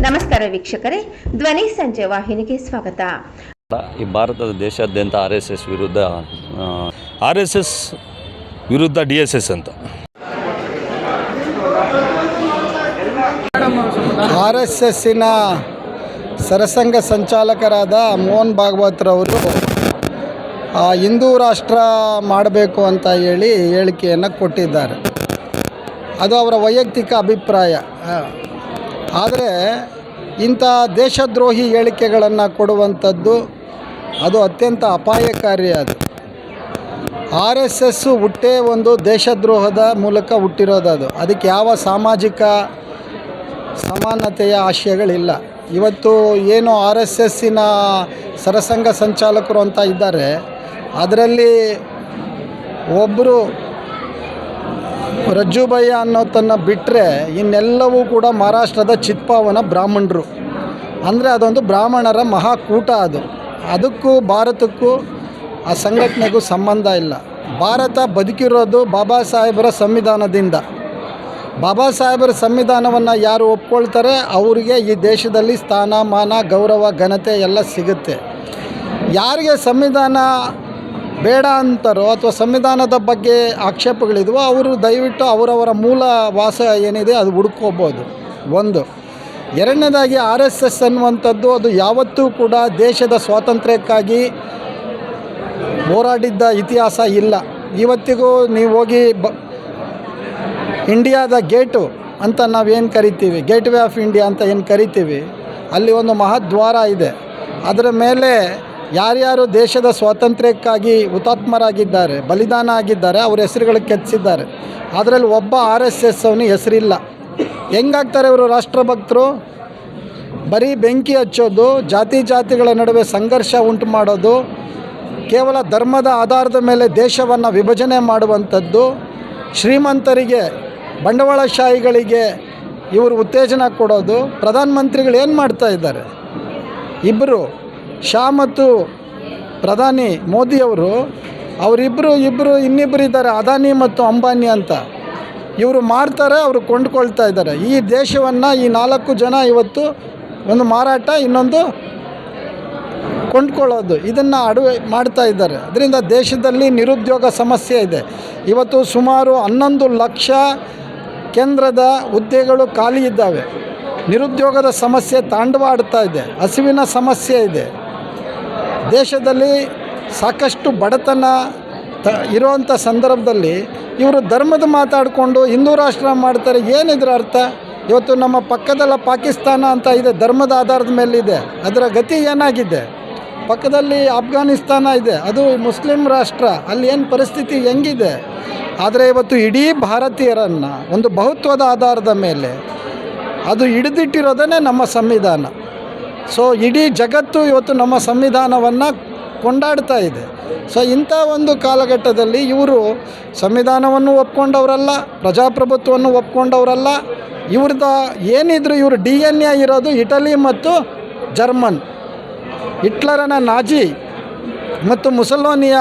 ನಮಸ್ಕಾರ ವೀಕ್ಷಕರೇ, ಧ್ವನಿ ಸಂಜೆ ವಾಹಿನಿಗೆ ಸ್ವಾಗತ. ಈ ಭಾರತದ ದೇಶಾದ್ಯಂತ ಆರ್ ಎಸ್ ಎಸ್ ವಿರುದ್ಧ DSS ಅಂತ RSSನ ಸರಸಂಘ ಸಂಚಾಲಕರಾದ ಮೋಹನ್ ಭಾಗವತ್ರವರು ಹಿಂದೂ ರಾಷ್ಟ್ರ ಮಾಡಬೇಕು ಅಂತ ಹೇಳಿಕೆಯನ್ನು ಕೊಟ್ಟಿದ್ದಾರೆ. ಅದು ಅವರ ವೈಯಕ್ತಿಕ ಅಭಿಪ್ರಾಯ. ಆದರೆ ಇಂಥ ದೇಶದ್ರೋಹಿ ಹೇಳಿಕೆಗಳನ್ನು ಕೊಡುವಂಥದ್ದು ಅದು ಅತ್ಯಂತ ಅಪಾಯಕಾರಿ. ಅದು RSS ಹುಟ್ಟೇ ಒಂದು ದೇಶದ್ರೋಹದ ಮೂಲಕ ಹುಟ್ಟಿರೋದು. ಅದಕ್ಕೆ ಯಾವ ಸಾಮಾಜಿಕ ಸಮಾನತೆಯ ಆಶಯಗಳಿಲ್ಲ. ಇವತ್ತು ಏನು RSSನ ಸರಸಂಘ ಸಂಚಾಲಕರು ಅಂತ ಇದ್ದಾರೆ, ಅದರಲ್ಲಿ ಒಬ್ಬರು ರಜ್ಜುಭಯ್ಯ ಅನ್ನೋತನ್ನು ಬಿಟ್ಟರೆ ಇನ್ನೆಲ್ಲವೂ ಕೂಡ ಮಹಾರಾಷ್ಟ್ರದ ಚಿತ್ಪಾವನ ಬ್ರಾಹ್ಮಣರು. ಅಂದರೆ ಅದೊಂದು ಬ್ರಾಹ್ಮಣರ ಮಹಾಕೂಟ. ಅದಕ್ಕೂ ಭಾರತಕ್ಕೂ ಆ ಸಂಘಟನೆಗೂ ಸಂಬಂಧ ಇಲ್ಲ. ಭಾರತ ಬದುಕಿರೋದು ಬಾಬಾ ಸಾಹೇಬರ ಸಂವಿಧಾನದಿಂದ. ಬಾಬಾ ಸಾಹೇಬರ ಸಂವಿಧಾನವನ್ನು ಯಾರು ಒಪ್ಕೊಳ್ತಾರೆ ಅವರಿಗೆ ಈ ದೇಶದಲ್ಲಿ ಸ್ಥಾನ ಮಾನ ಗೌರವ ಘನತೆ ಎಲ್ಲ ಸಿಗುತ್ತೆ. ಯಾರಿಗೆ ಸಂವಿಧಾನ ಬೇಡ ಅಂತಾರೋ ಅಥವಾ ಸಂವಿಧಾನದ ಬಗ್ಗೆ ಆಕ್ಷೇಪಗಳಿದ್ವೋ ಅವರು ದಯವಿಟ್ಟು ಅವರವರ ಮೂಲ ವಾಸ ಏನಿದೆ ಅದು ಹುಡ್ಕೋಬೋದು. ಒಂದು. ಎರಡನೇದಾಗಿ RSS ಅನ್ನುವಂಥದ್ದು ಅದು ಯಾವತ್ತೂ ಕೂಡ ದೇಶದ ಸ್ವಾತಂತ್ರ್ಯಕ್ಕಾಗಿ ಹೋರಾಡಿದ್ದ ಇತಿಹಾಸ ಇಲ್ಲ. ಇವತ್ತಿಗೂ ನೀವು ಹೋಗಿ ಇಂಡಿಯಾದ ಗೇಟು ಅಂತ ನಾವೇನು ಕರಿತೀವಿ, ಗೇಟ್ ವೇ ಆಫ್ ಇಂಡಿಯಾ ಅಂತ ಏನು ಕರಿತೀವಿ, ಅಲ್ಲಿ ಒಂದು ಮಹದ್ವಾರ ಇದೆ. ಅದರ ಮೇಲೆ ಯಾರ್ಯಾರು ದೇಶದ ಸ್ವಾತಂತ್ರ್ಯಕ್ಕಾಗಿ ಹುತಾತ್ಮರಾಗಿದ್ದಾರೆ, ಬಲಿದಾನ ಆಗಿದ್ದಾರೆ, ಅವ್ರ ಹೆಸರುಗಳು ಕೆತ್ತಿಸಿದ್ದಾರೆ. ಅದರಲ್ಲಿ ಒಬ್ಬ RSS ಅವನು ಹೆಸರಿಲ್ಲ. ಹೆಂಗಾಗ್ತಾರೆ ಇವರು ರಾಷ್ಟ್ರಭಕ್ತರು? ಬರೀ ಬೆಂಕಿ ಹಚ್ಚೋದು, ಜಾತಿಗಳ ನಡುವೆ ಸಂಘರ್ಷ ಉಂಟು ಮಾಡೋದು, ಕೇವಲ ಧರ್ಮದ ಆಧಾರದ ಮೇಲೆ ದೇಶವನ್ನು ವಿಭಜನೆ ಮಾಡುವಂಥದ್ದು, ಶ್ರೀಮಂತರಿಗೆ ಬಂಡವಾಳಶಾಹಿಗಳಿಗೆ ಇವರು ಉತ್ತೇಜನ ಕೊಡೋದು. ಪ್ರಧಾನಮಂತ್ರಿಗಳು ಏನು ಮಾಡ್ತಾ ಇದ್ದಾರೆ? ಇಬ್ಬರು ಶಾ ಮತ್ತು ಪ್ರಧಾನಿ ಮೋದಿಯವರು, ಅವರಿಬ್ಬರು ಇನ್ನಿಬ್ಬರು ಇದ್ದಾರೆ, ಅದಾನಿ ಮತ್ತು ಅಂಬಾನಿ ಅಂತ. ಇವರು ಮಾರ್ತಾರೆ, ಅವರು ಕೊಂಡ್ಕೊಳ್ತಾ ಇದ್ದಾರೆ. ಈ ದೇಶವನ್ನು ಈ 4 ಜನ ಇವತ್ತು ಒಂದು ಮಾರಾಟ, ಇನ್ನೊಂದು ಕೊಂಡ್ಕೊಳ್ಳೋದು, ಇದನ್ನು ಮಾಡ್ತಾ ಇದ್ದಾರೆ. ಅದರಿಂದ ದೇಶದಲ್ಲಿ ನಿರುದ್ಯೋಗ ಸಮಸ್ಯೆ ಇದೆ. ಇವತ್ತು ಸುಮಾರು 11 ಲಕ್ಷ ಕೇಂದ್ರದ ಹುದ್ದೆಗಳು ಖಾಲಿ ಇದ್ದಾವೆ. ನಿರುದ್ಯೋಗದ ಸಮಸ್ಯೆ ತಾಂಡವಾಡ್ತಾ ಇದೆ. ಹಸಿವಿನ ಸಮಸ್ಯೆ ಇದೆ. ದೇಶದಲ್ಲಿ ಸಾಕಷ್ಟು ಬಡತನ ಇರುವಂಥ ಸಂದರ್ಭದಲ್ಲಿ ಇವರು ಧರ್ಮದ ಮಾತಾಡಿಕೊಂಡು ಹಿಂದೂ ರಾಷ್ಟ್ರ ಮಾಡ್ತಾರೆ. ಏನಿದ್ರ ಅರ್ಥ? ಇವತ್ತು ನಮ್ಮ ಪಕ್ಕದಲ್ಲ ಪಾಕಿಸ್ತಾನ ಅಂತ ಇದೆ, ಧರ್ಮದ ಆಧಾರದ ಮೇಲಿದೆ. ಅದರ ಗತಿ ಏನಾಗಿದೆ? ಪಕ್ಕದಲ್ಲಿ ಅಫ್ಘಾನಿಸ್ತಾನ ಇದೆ, ಅದು ಮುಸ್ಲಿಂ ರಾಷ್ಟ್ರ, ಅಲ್ಲಿ ಏನು ಪರಿಸ್ಥಿತಿ ಹೆಂಗಿದೆ? ಆದರೆ ಇವತ್ತು ಇಡೀ ಭಾರತೀಯರನ್ನು ಒಂದು ಬಹುತ್ವದ ಆಧಾರದ ಮೇಲೆ ಅದು ಹಿಡಿದಿಟ್ಟಿರೋದೇ ನಮ್ಮ ಸಂವಿಧಾನ. ಸೊ ಇಡೀ ಜಗತ್ತು ಇವತ್ತು ನಮ್ಮ ಸಂವಿಧಾನವನ್ನು ಕೊಂಡಾಡ್ತಾ ಇದೆ. ಸೊ ಇಂಥ ಒಂದು ಕಾಲಘಟ್ಟದಲ್ಲಿ ಇವರು ಸಂವಿಧಾನವನ್ನು ಒಪ್ಕೊಂಡವರಲ್ಲ, ಪ್ರಜಾಪ್ರಭುತ್ವವನ್ನು ಒಪ್ಕೊಂಡವರಲ್ಲ. ಇವ್ರದ್ದು ಏನಿದ್ರು ಇವರು DNA ಇರೋದು ಇಟಲಿ ಮತ್ತು ಜರ್ಮನ್. ಹಿಟ್ಲರನ ನಾಜಿ ಮತ್ತು ಮುಸಲ್ಮಾನಿಯ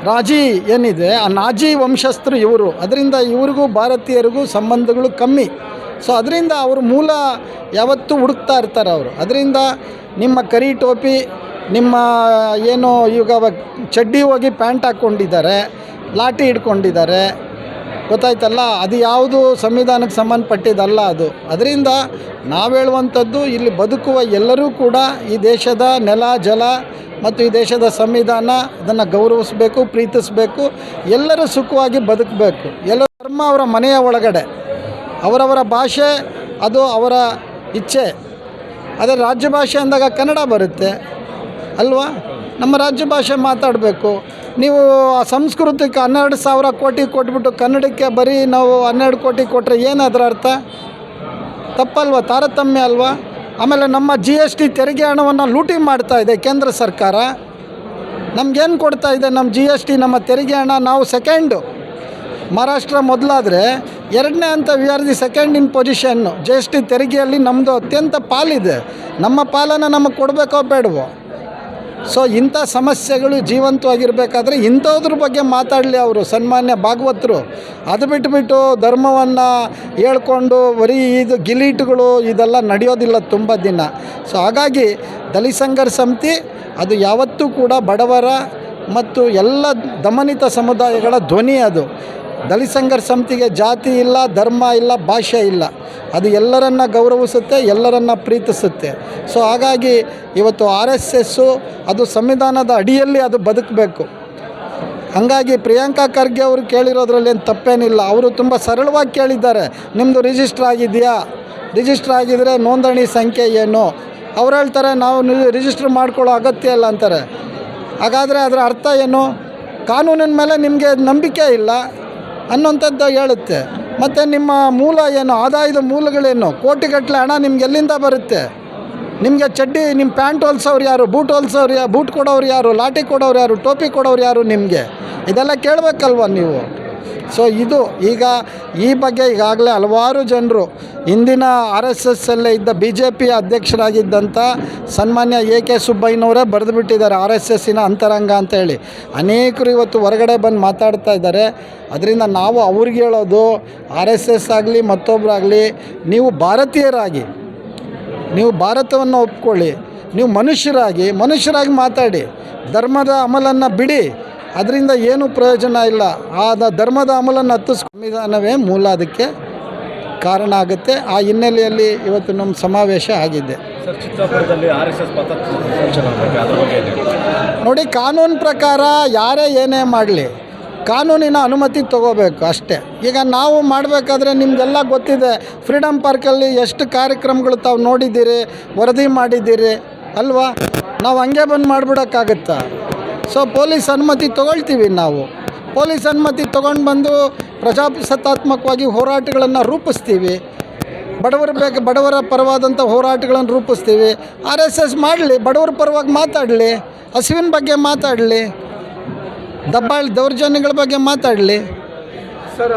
ರಾಜಿ ಏನಿದೆ, ಆ ನಾಜಿ ವಂಶಸ್ಥರು ಇವರು. ಅದರಿಂದ ಇವ್ರಿಗೂ ಭಾರತೀಯರಿಗೂ ಸಂಬಂಧಗಳು ಕಮ್ಮಿ. ಸೊ ಅದರಿಂದ ಅವರು ಮೂಲ ಯಾವತ್ತೂ ಹುಡುಕ್ತಾ ಇರ್ತಾರೆ ಅವರು. ಅದರಿಂದ ನಿಮ್ಮ ಕರಿ ಟೋಪಿ, ನಿಮ್ಮ ಏನು ಈಗ ಚಡ್ಡಿ ಹೋಗಿ ಪ್ಯಾಂಟ್ ಹಾಕ್ಕೊಂಡಿದ್ದಾರೆ, ಲಾಠಿ ಹಿಡ್ಕೊಂಡಿದ್ದಾರೆ, ಗೊತ್ತಾಯ್ತಲ್ಲ, ಅದು ಯಾವುದು ಸಂವಿಧಾನಕ್ಕೆ ಸಂಬಂಧಪಟ್ಟಿದ್ದಲ್ಲ ಅದು. ಅದರಿಂದ ನಾವು ಹೇಳುವಂಥದ್ದು, ಇಲ್ಲಿ ಬದುಕುವ ಎಲ್ಲರೂ ಕೂಡ ಈ ದೇಶದ ನೆಲ ಜಲ ಮತ್ತು ಈ ದೇಶದ ಸಂವಿಧಾನ ಅದನ್ನು ಗೌರವಿಸಬೇಕು, ಪ್ರೀತಿಸಬೇಕು, ಎಲ್ಲರೂ ಸುಖವಾಗಿ ಬದುಕಬೇಕು. ಎಲ್ಲ ಧರ್ಮ ಅವರ ಮನೆಯ ಒಳಗಡೆ, ಅವರವರ ಭಾಷೆ ಅದು ಅವರ ಇಚ್ಛೆ. ಅದೇ ರಾಜ್ಯ ಭಾಷೆ ಅಂದಾಗ ಕನ್ನಡ ಬರುತ್ತೆ ಅಲ್ವಾ? ನಮ್ಮ ರಾಜ್ಯ ಭಾಷೆ ಮಾತಾಡಬೇಕು. ನೀವು ಆ ಸಂಸ್ಕೃತಕ್ಕೆ 12,000 ಕೋಟಿ ಕೊಟ್ಬಿಟ್ಟು ಕನ್ನಡಕ್ಕೆ ಬರೀ ನಾವು 12 ಕೋಟಿ ಕೊಟ್ಟರೆ ಏನು ಅದರ ಅರ್ಥ? ತಪ್ಪಲ್ವ? ತಾರತಮ್ಯ ಅಲ್ವಾ? ಆಮೇಲೆ ನಮ್ಮ GST ತೆರಿಗೆ ಹಣವನ್ನು ಲೂಟಿ ಮಾಡ್ತಾ ಇದೆ ಕೇಂದ್ರ ಸರ್ಕಾರ. ನಮಗೇನು ಕೊಡ್ತಾ ಇದೆ ನಮ್ಮ GST, ನಮ್ಮ ತೆರಿಗೆ ಹಣ? ನಾವು ಸೆಕೆಂಡು. ಮಹಾರಾಷ್ಟ್ರ ಮೊದಲಾದರೆ 2ನೇ ಅಂತ we are the second in position. GST ತೆರಿಗೆಯಲ್ಲಿ ನಮ್ಮದು ಅತ್ಯಂತ ಪಾಲಿದೆ. ನಮ್ಮ ಪಾಲನ್ನು ನಮಗೆ ಕೊಡಬೇಕೋ ಬೇಡವೋ? ಸೊ ಇಂಥ ಸಮಸ್ಯೆಗಳು ಜೀವಂತವಾಗಿರಬೇಕಾದ್ರೆ ಇಂಥದ್ರ ಬಗ್ಗೆ ಮಾತಾಡಲಿ ಅವರು ಸನ್ಮಾನ್ಯ ಭಾಗವತರು. ಅದು ಬಿಟ್ಟುಬಿಟ್ಟು ಧರ್ಮವನ್ನು ಹೇಳ್ಕೊಂಡು ಬರೀ ಇದು ಗಿಲೀಟುಗಳು ಇದೆಲ್ಲ ನಡೆಯೋದಿಲ್ಲ ತುಂಬ ದಿನ. ಸೊ ಹಾಗಾಗಿ ದಲಿತ ಸಂಘರ್ಷ ಸಮಿತಿ ಅದು ಯಾವತ್ತೂ ಕೂಡ ಬಡವರ ಮತ್ತು ಎಲ್ಲ ದಮನಿತ ಸಮುದಾಯಗಳ ಧ್ವನಿ. ಅದು ದಲಿತ ಸಂಘರ್ಷ ಸಮಿತಿಗೆ ಜಾತಿ ಇಲ್ಲ, ಧರ್ಮ ಇಲ್ಲ, ಭಾಷೆ ಇಲ್ಲ. ಅದು ಎಲ್ಲರನ್ನ ಗೌರವಿಸುತ್ತೆ, ಎಲ್ಲರನ್ನ ಪ್ರೀತಿಸುತ್ತೆ. ಸೊ ಹಾಗಾಗಿ ಇವತ್ತು RSS ಅದು ಸಂವಿಧಾನದ ಅಡಿಯಲ್ಲಿ ಅದು ಬದುಕಬೇಕು. ಹಾಗಾಗಿ ಪ್ರಿಯಾಂಕಾ ಖರ್ಗೆ ಅವರು ಕೇಳಿರೋದ್ರಲ್ಲಿ ಏನು ತಪ್ಪೇನಿಲ್ಲ. ಅವರು ತುಂಬ ಸರಳವಾಗಿ ಕೇಳಿದ್ದಾರೆ, ನಿಮ್ಮದು ರಿಜಿಸ್ಟ್ರ್ ಆಗಿದೆಯಾ, ರಿಜಿಸ್ಟ್ರ್ ಆಗಿದರೆ ನೋಂದಣಿ ಸಂಖ್ಯೆ ಏನು. ಅವ್ರು ಹೇಳ್ತಾರೆ ನಾವು ರಿಜಿಸ್ಟ್ರ್ ಮಾಡ್ಕೊಳ್ಳೋ ಅಗತ್ಯ ಇಲ್ಲ ಅಂತಾರೆ. ಹಾಗಾದರೆ ಅದರ ಅರ್ಥ ಏನು? ಕಾನೂನಿನ ಮೇಲೆ ನಿಮಗೆ ನಂಬಿಕೆ ಇಲ್ಲ ಅನ್ನೋಂಥದ್ದು ಹೇಳುತ್ತೆ. ಮತ್ತು ನಿಮ್ಮ ಮೂಲ ಏನು, ಆದಾಯದ ಮೂಲಗಳೇನು? ಕೋಟಿಗಟ್ಟಲೆ ಹಣ ನಿಮ್ಗೆ ಎಲ್ಲಿಂದ ಬರುತ್ತೆ? ನಿಮಗೆ ಚಡ್ಡಿ, ನಿಮ್ಮ ಪ್ಯಾಂಟ್ ಹೊಲ್ಸೋರು ಯಾರು, ಬೂಟ್ ಹೊಲ್ಸೋರು ಯಾರು, ಬೂಟ್ ಕೊಡೋರು ಯಾರು, ಲಾಠಿ ಕೊಡೋರು ಯಾರು, ಟೋಪಿ ಕೊಡೋರು ಯಾರು ನಿಮಗೆ? ಇದೆಲ್ಲ ಕೇಳಬೇಕಲ್ವ ನೀವು? ಸೊ ಇದು ಈಗ ಈ ಬಗ್ಗೆ ಈಗಾಗಲೇ ಹಲವಾರು ಜನರು ಇಂದಿನ RSSಲ್ಲೇ ಇದ್ದ BJP ಅಧ್ಯಕ್ಷರಾಗಿದ್ದಂಥ ಸನ್ಮಾನ್ಯ AK ಸುಬ್ಬಯ್ಯನವರೇ ಬರೆದು ಬಿಟ್ಟಿದ್ದಾರೆ RSSನ ಅಂತರಂಗ ಅಂತ ಹೇಳಿ. ಅನೇಕರು ಇವತ್ತು ಹೊರಗಡೆ ಬಂದು ಮಾತಾಡ್ತಾ ಇದ್ದಾರೆ. ಅದರಿಂದ ನಾವು ಅವ್ರಿಗೆ ಹೇಳೋದು, RSS ಆಗಲಿ ಮತ್ತೊಬ್ಬರಾಗಲಿ, ನೀವು ಭಾರತೀಯರಾಗಿ, ನೀವು ಭಾರತವನ್ನು ಒಪ್ಕೊಳ್ಳಿ, ನೀವು ಮನುಷ್ಯರಾಗಿ ಮಾತಾಡಿ. ಧರ್ಮದ ಅಮಲನ್ನು ಬಿಡಿ, ಅದರಿಂದ ಏನೂ ಪ್ರಯೋಜನ ಇಲ್ಲ. ಆ ಧರ್ಮದ ಅಮಲನ್ನು ಸಂವಿಧಾನವೇ ಮೂಲ ಅದಕ್ಕೆ ಕಾರಣ ಆಗುತ್ತೆ. ಆ ಹಿನ್ನೆಲೆಯಲ್ಲಿ ಇವತ್ತು ನಮ್ಮ ಸಮಾವೇಶ ಆಗಿದೆ. ನೋಡಿ, ಕಾನೂನು ಪ್ರಕಾರ ಯಾರೇ ಏನೇ ಮಾಡಲಿ ಕಾನೂನಿನ ಅನುಮತಿ ತೊಗೋಬೇಕು ಅಷ್ಟೇ. ಈಗ ನಾವು ಮಾಡಬೇಕಾದ್ರೆ ನಿಮಗೆಲ್ಲ ಗೊತ್ತಿದೆ, ಫ್ರೀಡಮ್ ಪಾರ್ಕಲ್ಲಿ ಎಷ್ಟು ಕಾರ್ಯಕ್ರಮಗಳು ತಾವು ನೋಡಿದ್ದೀರಿ, ವರದಿ ಮಾಡಿದ್ದೀರಿ ಅಲ್ವಾ? ನಾವು ಹಂಗೆ ಬಂದು ಮಾಡಿಬಿಡೋಕ್ಕಾಗತ್ತಾ? ಸೊ ಪೊಲೀಸ್ ಅನುಮತಿ ತೊಗೊಳ್ತೀವಿ. ನಾವು ಪೊಲೀಸ್ ಅನುಮತಿ ತೊಗೊಂಡು ಬಂದು ಪ್ರಜಾಸತ್ತಾತ್ಮಕವಾಗಿ ಹೋರಾಟಗಳನ್ನು ರೂಪಿಸ್ತೀವಿ. ಬಡವರ ಪರವಾದಂಥ ಹೋರಾಟಗಳನ್ನು ರೂಪಿಸ್ತೀವಿ. RSS ಮಾಡಲಿ, ಬಡವರ ಪರವಾಗಿ ಮಾತಾಡಲಿ, ಹಸಿವಿನ ಬಗ್ಗೆ ಮಾತಾಡಲಿ, ದೌರ್ಜನ್ಯಗಳ ಬಗ್ಗೆ ಮಾತಾಡಲಿ. ಸರ್,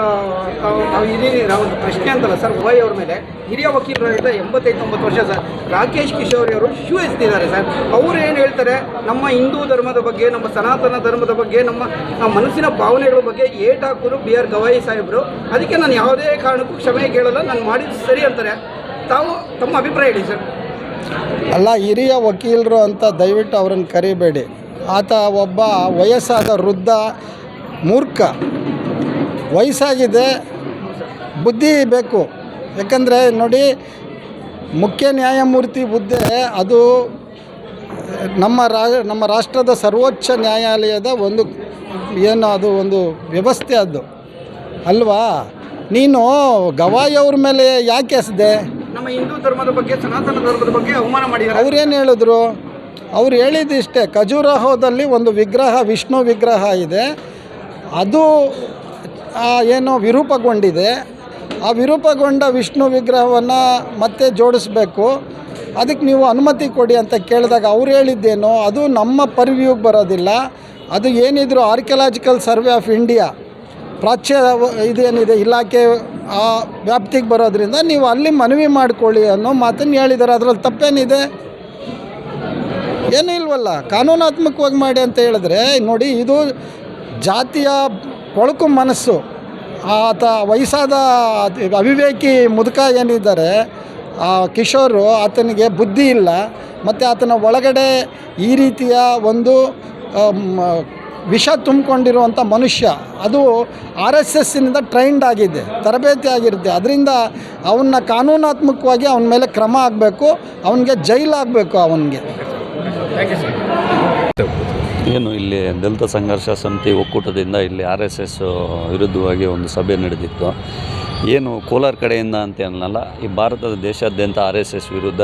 ನಾವು ಹಿರಿಯ ಒಂದು ಪ್ರಶ್ನೆ ಅಂತಲ್ಲ ಸರ್, ವೈ ಅವ್ರ ಮೇಲೆ ಹಿರಿಯ ವಕೀಲರಾಗಿದ್ದ 85-90 ವರ್ಷ ಸರ್ ರಾಕೇಶ್ ಕಿಶೋರಿ ಅವರು ಶೂ ಎಸ್ತಿದ್ದಾರೆ ಸರ್. ಅವರು ಏನು ಹೇಳ್ತಾರೆ, ನಮ್ಮ ಹಿಂದೂ ಧರ್ಮದ ಬಗ್ಗೆ, ನಮ್ಮ ಸನಾತನ ಧರ್ಮದ ಬಗ್ಗೆ, ನಮ್ಮ ಮನಸ್ಸಿನ ಭಾವನೆಗಳ ಬಗ್ಗೆ ಏಟ್ ಹಾಕೋರು BR ಗವಾಯಿ ಸಾಹೇಬರು. ಅದಕ್ಕೆ ನಾನು ಯಾವುದೇ ಕಾರಣಕ್ಕೂ ಕ್ಷಮೆ ಕೇಳಲ್ಲ, ನಾನು ಮಾಡಿದ್ದು ಸರಿ ಅಂತಾರೆ. ತಾವು ತಮ್ಮ ಅಭಿಪ್ರಾಯ ಹೇಳಿ ಸರ್. ಅಲ್ಲ, ಹಿರಿಯ ವಕೀಲರು ಅಂತ ದಯವಿಟ್ಟು ಅವರನ್ನು ಕರಿಬೇಡಿ. ಆತ ಒಬ್ಬ ವಯಸ್ಸಾದ ವೃದ್ಧ ಮೂರ್ಖ. ವಯಸ್ಸಾಗಿದೆ, ಬುದ್ಧಿ ಬೇಕು. ಯಾಕಂದರೆ ನೋಡಿ, ಮುಖ್ಯ ನ್ಯಾಯಮೂರ್ತಿ ಹುದ್ದೆ ಅದು ನಮ್ಮ ರಾಷ್ಟ್ರದ ಸರ್ವೋಚ್ಚ ನ್ಯಾಯಾಲಯದ ಒಂದು ಏನು ಅದು ಒಂದು ವ್ಯವಸ್ಥೆ ಅದು ಅಲ್ವಾ? ನೀನು ಗವಾಯಿ ಅವ್ರ ಮೇಲೆ ಯಾಕೆ ಎಸೆದೆ? ನಮ್ಮ ಹಿಂದೂ ಧರ್ಮದ ಬಗ್ಗೆ, ಸನಾತನ ಧರ್ಮದ ಬಗ್ಗೆ ಅವಮಾನ ಮಾಡಿದ್ದಾರೆ. ಅವ್ರೇನು ಹೇಳಿದ್ರು? ಅವ್ರು ಹೇಳಿದ್ದಿಷ್ಟೇ, ಖಜುರಾಹೋದಲ್ಲಿ ಒಂದು ವಿಗ್ರಹ, ವಿಷ್ಣು ವಿಗ್ರಹ ಇದೆ, ಅದು ಏನೋ ವಿರೂಪಗೊಂಡಿದೆ. ಆ ವಿರೂಪಗೊಂಡ ವಿಷ್ಣು ವಿಗ್ರಹವನ್ನು ಮತ್ತೆ ಜೋಡಿಸ್ಬೇಕು, ಅದಕ್ಕೆ ನೀವು ಅನುಮತಿ ಕೊಡಿ ಅಂತ ಕೇಳಿದಾಗ ಅವ್ರು ಹೇಳಿದ್ದೇನೋ, ಅದು ನಮ್ಮ ಪರ್ವ್ಯೂಗೆ ಬರೋದಿಲ್ಲ. ಅದು ಏನಿದ್ರು ಆರ್ಕಿಯಾಲಜಿಕಲ್ ಸರ್ವೆ ಆಫ್ ಇಂಡಿಯಾ ಪ್ರಾಚ್ಯ ಇದೇನಿದೆ ಇಲಾಖೆ ಆ ವ್ಯಾಪ್ತಿಗೆ ಬರೋದ್ರಿಂದ ನೀವು ಅಲ್ಲಿ ಮನವಿ ಮಾಡಿಕೊಳ್ಳಿ ಅನ್ನೋ ಮಾತನ್ನು ಹೇಳಿದ್ದಾರೆ. ಅದರಲ್ಲಿ ತಪ್ಪೇನಿದೆ? ಏನೂ ಇಲ್ವಲ್ಲ. ಕಾನೂನಾತ್ಮಕವಾಗಿ ಮಾಡಿ ಅಂತ ಹೇಳಿದ್ರೆ ನೋಡಿ, ಇದು ಜಾತಿಯ ಕೊಳಕು ಮನಸ್ಸು. ಆತ ವಯಸ್ಸಾದ ಅವಿವೇಕಿ ಮುದುಕ ಏನಿದ್ದಾರೆ ಕಿಶೋರು, ಆತನಿಗೆ ಬುದ್ಧಿ ಇಲ್ಲ. ಮತ್ತು ಆತನ ಒಳಗಡೆ ಈ ರೀತಿಯ ಒಂದು ವಿಷ ತುಂಬಿಕೊಂಡಿರುವಂಥ ಮನುಷ್ಯ. ಅದು RSSನಿಂದ ಟ್ರೈನ್ಡ್ ಆಗಿದೆ, ತರಬೇತಿ ಆಗಿರುತ್ತೆ. ಅದರಿಂದ ಅವನ್ನ ಕಾನೂನಾತ್ಮಕವಾಗಿ ಅವನ ಮೇಲೆ ಕ್ರಮ ಆಗಬೇಕು, ಅವನಿಗೆ ಜೈಲಾಗಬೇಕು ಅವನಿಗೆ. ಏನು ಇಲ್ಲಿ ದಲಿತ ಸಂಘರ್ಷ ಸಮಿತಿ ಒಕ್ಕೂಟದಿಂದ ಇಲ್ಲಿ RSS ವಿರುದ್ಧವಾಗಿ ಒಂದು ಸಭೆ ನಡೆದಿತ್ತು. ಏನು ಕೋಲಾರ ಕಡೆಯಿಂದ ಅಂತ ಅನ್ನಲ್ಲ, ಈ ಭಾರತದ ದೇಶಾದ್ಯಂತ RSS ವಿರುದ್ಧ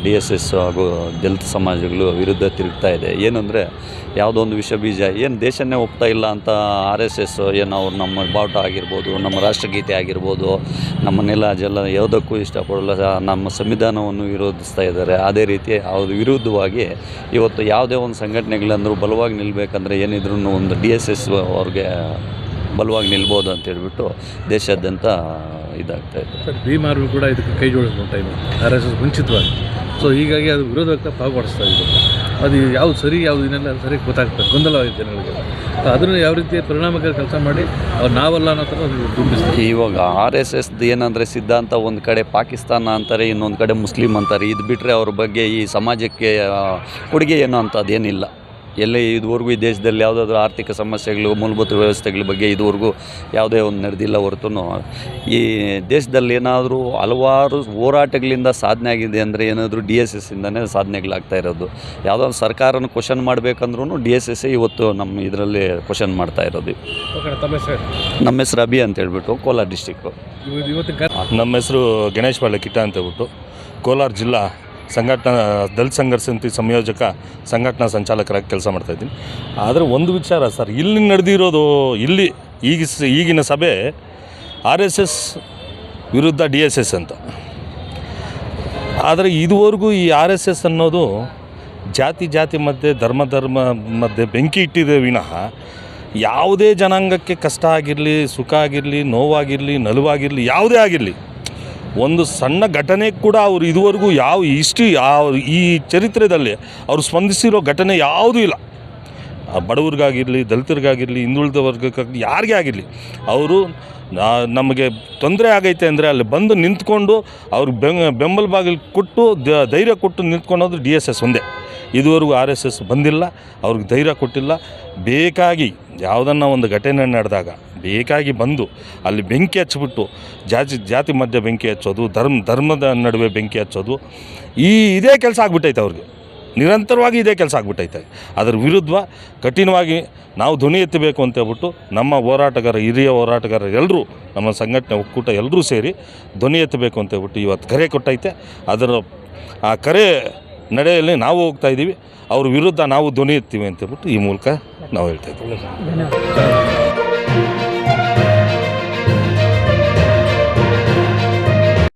DSS ಹಾಗೂ ದಲಿತ ಸಮಾಜಗಳು ವಿರುದ್ಧ ತಿರುಗ್ತಾ ಇದೆ. ಏನಂದರೆ ಯಾವುದೋ ಒಂದು ವಿಷ ಬೀಜ, ಏನು ದೇಶನೇ ಒಪ್ತಾ ಇಲ್ಲ ಅಂತ RSS ಏನು ಅವ್ರು ನಮ್ಮ ಬಾವುಟ ಆಗಿರ್ಬೋದು, ನಮ್ಮ ರಾಷ್ಟ್ರಗೀತೆ ಆಗಿರ್ಬೋದು, ನಮ್ಮ ನೆಲ ಜಲ ಯಾವುದಕ್ಕೂ ಇಷ್ಟಪಡಲ್ಲ, ನಮ್ಮ ಸಂವಿಧಾನವನ್ನು ವಿರೋಧಿಸ್ತಾ ಇದ್ದಾರೆ. ಅದೇ ರೀತಿ ಅವ್ರ ವಿರುದ್ಧವಾಗಿ ಇವತ್ತು ಯಾವುದೇ ಒಂದು ಸಂಘಟನೆಗಳಂದ್ರೂ ಬಲವಾಗಿ ನಿಲ್ಲಬೇಕಂದ್ರೆ ಏನಿದ್ರೂ ಒಂದು DSS ಅವ್ರಿಗೆ ಬಲವಾಗಿ ನಿಲ್ಬೋದು ಅಂತ ಹೇಳ್ಬಿಟ್ಟು ದೇಶಾದ್ಯಂತ ಇದಾಗ್ತಾಯಿದೆ. ಸರ್, ಭೀಮಾರ್ವಿ ಕೂಡ ಇದಕ್ಕೆ ಕೈ ಜೋಡಿಸ್ಬೋದು ಟೈಮು RSS ಮುಂಚಿತವಾಗಿ. ಸೊ ಹೀಗಾಗಿ ಅದು ವಿರೋಧ ವ್ಯಕ್ತ ಭಾಗವಹಿಸ್ತಾ ಇದೆ. ಅದು ಯಾವುದು ಸರಿ ಯಾವುದು ಇನ್ನೆಲ್ಲ ಸರಿ ಗೊತ್ತಾಗ್ತದೆ, ಗೊಂದಲವಾಗಿದೆ ಜನಗಳಿಗೆಲ್ಲ. ಅದನ್ನು ಯಾವ ರೀತಿ ಪರಿಣಾಮಕಾರಿ ಕೆಲಸ ಮಾಡಿ ಅವ್ರು ನಾವಲ್ಲ ಅನ್ನೋ ಥರ ದುಂಬಿಸ್ತಾರೆ. ಇವಾಗ RSS ಏನಂದರೆ ಸಿದ್ಧಾಂತ ಒಂದು ಕಡೆ ಪಾಕಿಸ್ತಾನ ಅಂತಾರೆ, ಇನ್ನೊಂದು ಕಡೆ ಮುಸ್ಲಿಂ ಅಂತಾರೆ. ಇದು ಬಿಟ್ಟರೆ ಅವ್ರ ಬಗ್ಗೆ ಈ ಸಮಾಜಕ್ಕೆ ಕೊಡುಗೆ ಏನೋ ಅಂಥದ್ದೇನಿಲ್ಲ. ಎಲ್ಲೇ ಇದುವರೆಗೂ ಈ ದೇಶದಲ್ಲಿ ಯಾವುದಾದ್ರೂ ಆರ್ಥಿಕ ಸಮಸ್ಯೆಗಳು, ಮೂಲಭೂತ ವ್ಯವಸ್ಥೆಗಳ ಬಗ್ಗೆ ಇದುವರೆಗೂ ಯಾವುದೇ ಒಂದು ನಡೆದಿಲ್ಲ ಹೊರತು ಈ ದೇಶದಲ್ಲಿ ಏನಾದರೂ ಹಲವಾರು ಹೋರಾಟಗಳಿಂದ ಸಾಧನೆ ಆಗಿದೆ ಅಂದರೆ ಏನಾದರೂ DSS ಇಂದನೇ ಸಾಧನೆಗಳಾಗ್ತಾ ಇರೋದು. ಯಾವುದೋ ಒಂದು ಸರ್ಕಾರನ ಕ್ವಶನ್ ಮಾಡಬೇಕಂದ್ರೂ DSS ಇವತ್ತು ನಮ್ಮ ಇದರಲ್ಲಿ ಕ್ವಶನ್ ಮಾಡ್ತಾ ಇರೋದು. ನಮ್ಮ ಹೆಸರು ಅಭಿ ಅಂತ ಹೇಳ್ಬಿಟ್ಟು, ಕೋಲಾರ ಡಿಸ್ಟಿಕ್ಕು. ನಮ್ಮ ಹೆಸರು ಗಣೇಶ್ ಬಾಳೆ ಕಿಟ್ಟ ಅಂತ ಹೇಳ್ಬಿಟ್ಟು, ಕೋಲಾರ ಜಿಲ್ಲಾ ಸಂಘಟನಾ ದಲಿತ ಸಂಘರ್ಷ ಸಮಿತಿ ಸಂಯೋಜಕ, ಸಂಘಟನಾ ಸಂಚಾಲಕರಾಗಿ ಕೆಲಸ ಮಾಡ್ತಾಯಿದ್ದೀನಿ. ಆದರೆ ಒಂದು ವಿಚಾರ ಸರ್, ಇಲ್ಲಿ ನಡೆದಿರೋದು ಈಗಿನ ಸಭೆ RSS ವಿರುದ್ಧ DSS ಅಂತ. ಆದರೆ ಇದುವರೆಗೂ ಈ RSS ಅನ್ನೋದು ಜಾತಿ ಮಧ್ಯೆ ಧರ್ಮ ಮಧ್ಯೆ ಬೆಂಕಿ ಇಟ್ಟಿದೆ ವಿನಃ ಯಾವುದೇ ಜನಾಂಗಕ್ಕೆ ಕಷ್ಟ ಆಗಿರಲಿ, ಸುಖ ಆಗಿರಲಿ, ನೋವಾಗಿರಲಿ, ನಲುವಾಗಿರಲಿ, ಯಾವುದೇ ಆಗಿರಲಿ, ಒಂದು ಸಣ್ಣ ಘಟನೆ ಕೂಡ ಅವರು ಇದುವರೆಗೂ ಈ ಚರಿತ್ರೆಯಲ್ಲಿ ಅವರು ಸ್ಪಂದಿಸಿರೋ ಘಟನೆ ಯಾವುದೂ ಇಲ್ಲ. ಬಡವ್ರಿಗಾಗಿರಲಿ, ದಲಿತರಿಗಾಗಿರಲಿ, ಹಿಂದುಳಿದ ವರ್ಗಕ್ಕಾಗಲಿ, ಯಾರಿಗೇ ಆಗಿರಲಿ, ಅವರು ನಮಗೆ ತೊಂದರೆ ಆಗೈತೆ ಅಂದರೆ ಅಲ್ಲಿ ಬಂದು ನಿಂತ್ಕೊಂಡು ಅವ್ರಿಗೆ ಬೆಂಬಲ ಬಾಗಿಲು ಕೊಟ್ಟು ಧೈರ್ಯ ಕೊಟ್ಟು ನಿಂತ್ಕೊಳೋದು DSS ಒಂದೇ. ಇದುವರೆಗೂ RSS ಬಂದಿಲ್ಲ, ಅವ್ರಿಗೆ ಧೈರ್ಯ ಕೊಟ್ಟಿಲ್ಲ. ಬೇಕಾಗಿ ಯಾವುದನ್ನು ಒಂದು ಘಟನೆ ನಡೆದಾಗ ಬೇಕಾಗಿ ಬಂದು ಅಲ್ಲಿ ಬೆಂಕಿ ಹಚ್ಚಿಬಿಟ್ಟು ಜಾತಿ ಮಧ್ಯೆ ಬೆಂಕಿ ಹಚ್ಚೋದು, ಧರ್ಮದ ನಡುವೆ ಬೆಂಕಿ ಹಚ್ಚೋದು, ಇದೇ ಕೆಲಸ ಆಗ್ಬಿಟ್ಟೈತೆ ಅವ್ರಿಗೆ. ನಿರಂತರವಾಗಿ ಇದೇ ಕೆಲಸ ಆಗ್ಬಿಟ್ಟೈತೆ. ಅದರ ವಿರುದ್ಧ ಕಠಿಣವಾಗಿ ನಾವು ಧ್ವನಿ ಎತ್ತಬೇಕು ಅಂತ ಹೇಳ್ಬಿಟ್ಟು ನಮ್ಮ ಹಿರಿಯ ಹೋರಾಟಗಾರರು ಎಲ್ಲರೂ, ನಮ್ಮ ಸಂಘಟನೆ ಒಕ್ಕೂಟ ಎಲ್ಲರೂ ಸೇರಿ ಧ್ವನಿ ಎತ್ತಬೇಕು ಅಂತ ಹೇಳ್ಬಿಟ್ಟು ಇವತ್ತು ಕರೆ ಕೊಟ್ಟೈತೆ. ಆ ಕರೆ ನಡೆಯಲ್ಲಿ ನಾವು ಹೋಗ್ತಾಯಿದ್ದೀವಿ. ಅವ್ರ ವಿರುದ್ಧ ನಾವು ಧ್ವನಿ ಎತ್ತೀವಿ ಅಂತ ಹೇಳ್ಬಿಟ್ಟು ಈ ಮೂಲಕ ನಾವು ಹೇಳ್ತಾಯಿದ್ದೀವಿ.